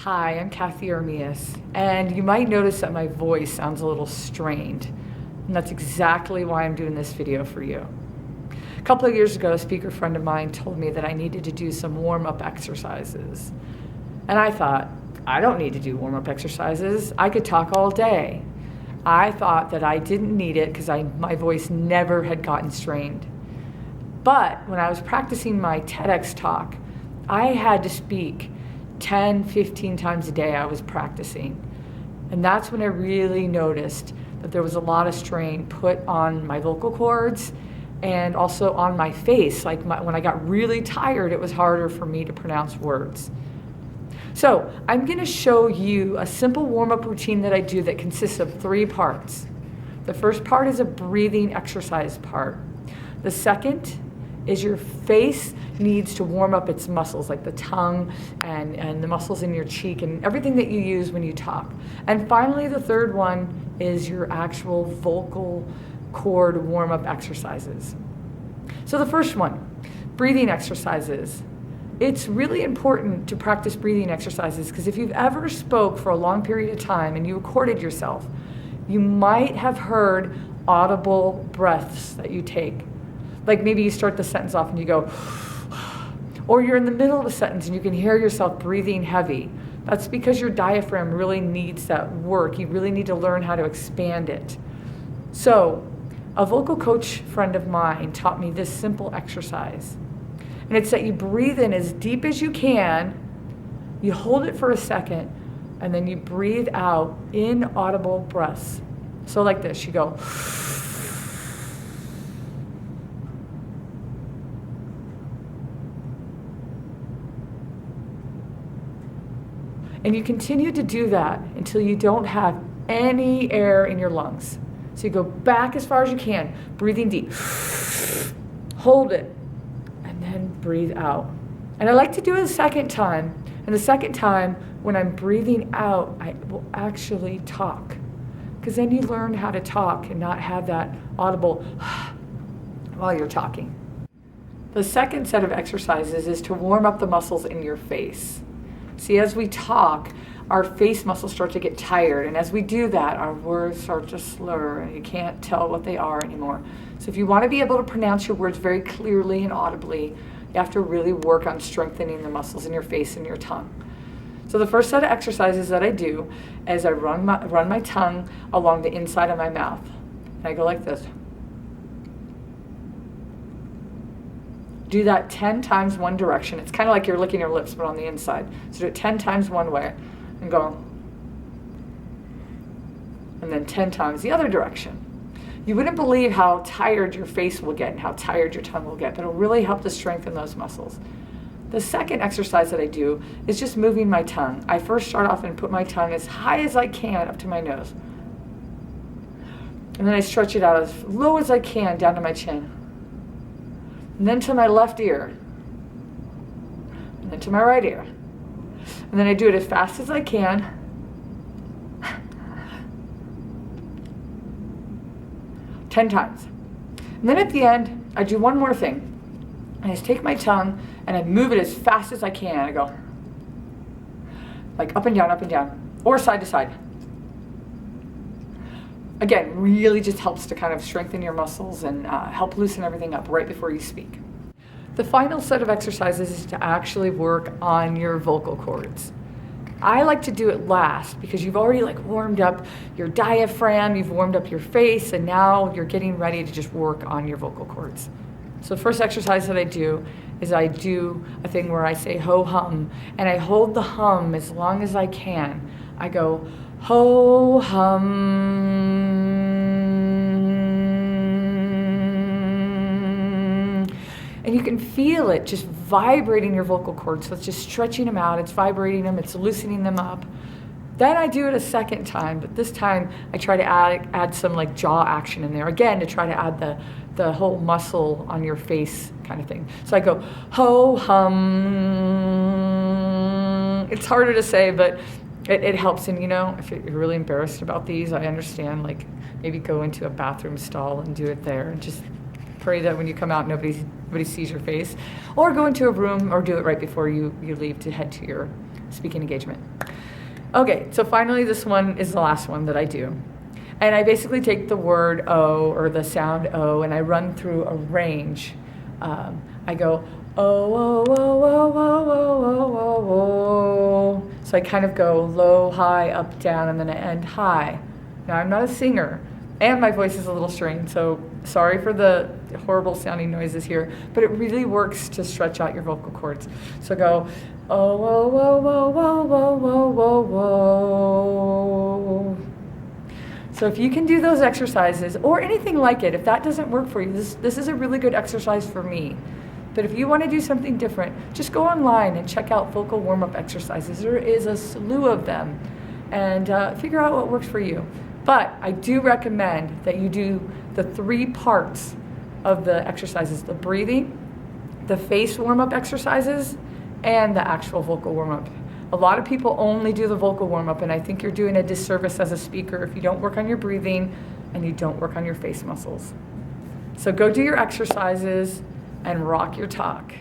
Hi, I'm Cathey Armillas, and you might notice that my voice sounds a little strained, and that's exactly why I'm doing this video for you. A couple of years ago, a speaker friend of mine told me that I needed to do some warm-up exercises, and I thought, I don't need to do warm-up exercises. I could talk all day. I thought that I didn't need it because my voice never had gotten strained. But when I was practicing my TEDx talk, I had to speak 10, 15 times a day. I was practicing. And that's when I really noticed that there was a lot of strain put on my vocal cords and also on my face. Like when I got really tired, it was harder for me to pronounce words. So I'm going to show you a simple warm-up routine that I do that consists of 3 parts. The first part is a breathing exercise part. The second is your face needs to warm up its muscles, like the tongue and the muscles in your cheek and everything that you use when you talk. And finally, the third one is your actual vocal cord warm-up exercises. So the first one, breathing exercises. It's really important to practice breathing exercises because if you've ever spoke for a long period of time and you recorded yourself, you might have heard audible breaths that you take. Like maybe you start the sentence off and you go, or you're in the middle of a sentence and you can hear yourself breathing heavy. That's because your diaphragm really needs that work. You really need to learn how to expand it. So a vocal coach friend of mine taught me this simple exercise. And it's that you breathe in as deep as you can, you hold it for a second, and then you breathe out inaudible breaths. So like this, you go, and you continue to do that until you don't have any air in your lungs. So you go back as far as you can, breathing deep. Hold it, and then breathe out. And I like to do it a second time. And the second time, when I'm breathing out, I will actually talk. Because then you learn how to talk and not have that audible while you're talking. The second set of exercises is to warm up the muscles in your face. See, as we talk, our face muscles start to get tired, and as we do that, our words start to slur, and you can't tell what they are anymore. So if you want to be able to pronounce your words very clearly and audibly, you have to really work on strengthening the muscles in your face and your tongue. So the first set of exercises that I do is I run my tongue along the inside of my mouth, and I go like this. Do that 10 times one direction. It's kind of like you're licking your lips, but on the inside. So do it 10 times one way and go. And then 10 times the other direction. You wouldn't believe how tired your face will get and how tired your tongue will get, but it'll really help to strengthen those muscles. The second exercise that I do is just moving my tongue. I first start off and put my tongue as high as I can up to my nose. And then I stretch it out as low as I can down to my chin. And then to my left ear, and then to my right ear. And then I do it as fast as I can. Ten times. And then at the end, I do one more thing. I just take my tongue and I move it as fast as I can. I go like up and down, or side to side. Again, really just helps to kind of strengthen your muscles and help loosen everything up right before you speak. The final set of exercises is to actually work on your vocal cords. I like to do it last because you've already warmed up your diaphragm, you've warmed up your face, and now you're getting ready to just work on your vocal cords. So the first exercise that I do is I do a thing where I say ho hum, and I hold the hum as long as I can. I go ho hum. And you can feel it just vibrating your vocal cords. So it's just stretching them out, it's vibrating them, it's loosening them up. Then I do it a second time, but this time I try to add some jaw action in there, again, to try to add the whole muscle on your face kind of thing. So I go ho hum. It's harder to say, but it helps. And if you're really embarrassed about these, I understand, maybe go into a bathroom stall and do it there and just pray that when you come out, nobody sees your face, or go into a room or do it right before you leave to head to your speaking engagement. Okay, so finally this one is the last one that I do. And I basically take the word O or the sound O and I run through a range. I go O, O, O, O, O, O, O, O, O. So I kind of go low, high, up, down, and then I end high. Now I'm not a singer, and my voice is a little strained, so sorry for the horrible sounding noises here, but it really works to stretch out your vocal cords. So go O, O, O, O, O, O, O, O, O. So if you can do those exercises or anything like it, if that doesn't work for you, this is a really good exercise for me. But if you want to do something different, just go online and check out vocal warm-up exercises. There is a slew of them, and figure out what works for you. But I do recommend that you do the 3 parts of the exercises: the breathing, the face warm-up exercises, and the actual vocal warm-up. A lot of people only do the vocal warm-up, and I think you're doing a disservice as a speaker if you don't work on your breathing and you don't work on your face muscles. So go do your exercises and rock your talk.